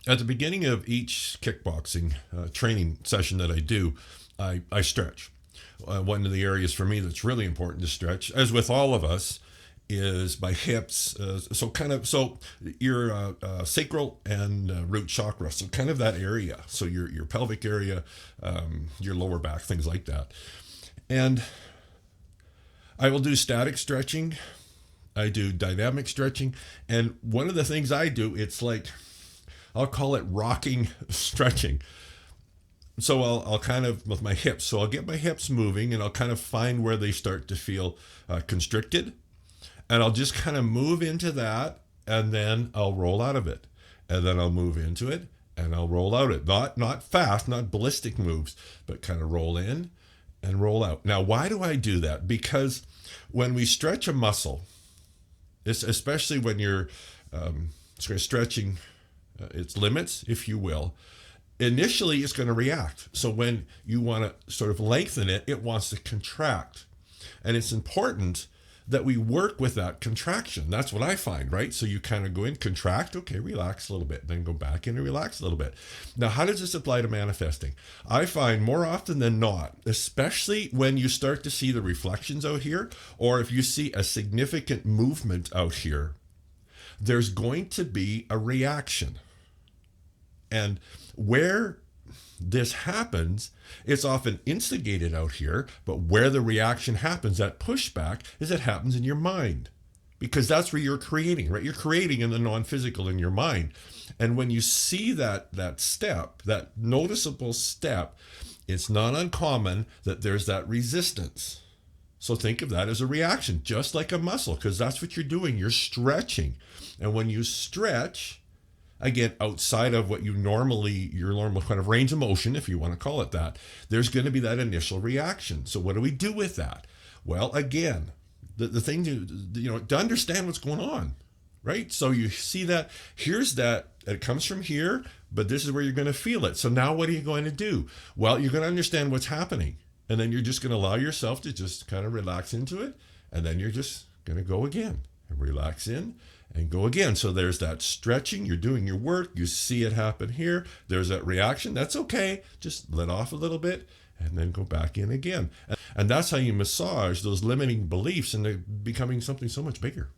At the beginning of each kickboxing training session that I do, I stretch. One of the areas for me that's really important to stretch, as with all of us, is my hips. So your sacral and root chakra. So kind of that area. So your pelvic area, your lower back, things like that. And I will do static stretching. I do dynamic stretching. And one of the things I do, it's like, I'll call it rocking stretching. So I'll kind of, with my hips, so I'll get my hips moving and I'll kind of find where they start to feel constricted. And I'll just kind of move into that and then I'll roll out of it. And then I'll move into it and I'll roll out it. Not fast, not ballistic moves, but kind of roll in and roll out. Now, why do I do that? Because when we stretch a muscle, especially when you're stretching its limits, if you will, initially it's going to react. So when you want to sort of lengthen it, it wants to contract. And it's important that we work with that contraction. That's what I find, right? So you kind of go in, contract, okay, relax a little bit, then go back in and relax a little bit. Now, how does this apply to manifesting? I find more often than not, especially when you start to see the reflections out here, or if you see a significant movement out here, there's going to be a reaction. And where this happens, it's often instigated out here, but where the reaction happens, that pushback, is it happens in your mind. Because that's where you're creating, right? You're creating in the non-physical in your mind. And when you see that step, that noticeable step, it's not uncommon that there's that resistance. So think of that as a reaction, just like a muscle, because that's what you're doing. You're stretching. And when you stretch, again, outside of what your normal kind of range of motion, if you want to call it that, there's going to be that initial reaction. So what do we do with that? Well, again, the thing to understand what's going on, right? So you see that, here's that, it comes from here, but this is where you're going to feel it. So now what are you going to do? Well, you're going to understand what's happening. And then you're just going to allow yourself to just kind of relax into it. And then you're just going to go again and relax in and go again. So there's that stretching. You're doing your work. You see it happen here. There's that reaction. That's okay. Just let off a little bit and then go back in again. And that's how you massage those limiting beliefs into becoming something so much bigger.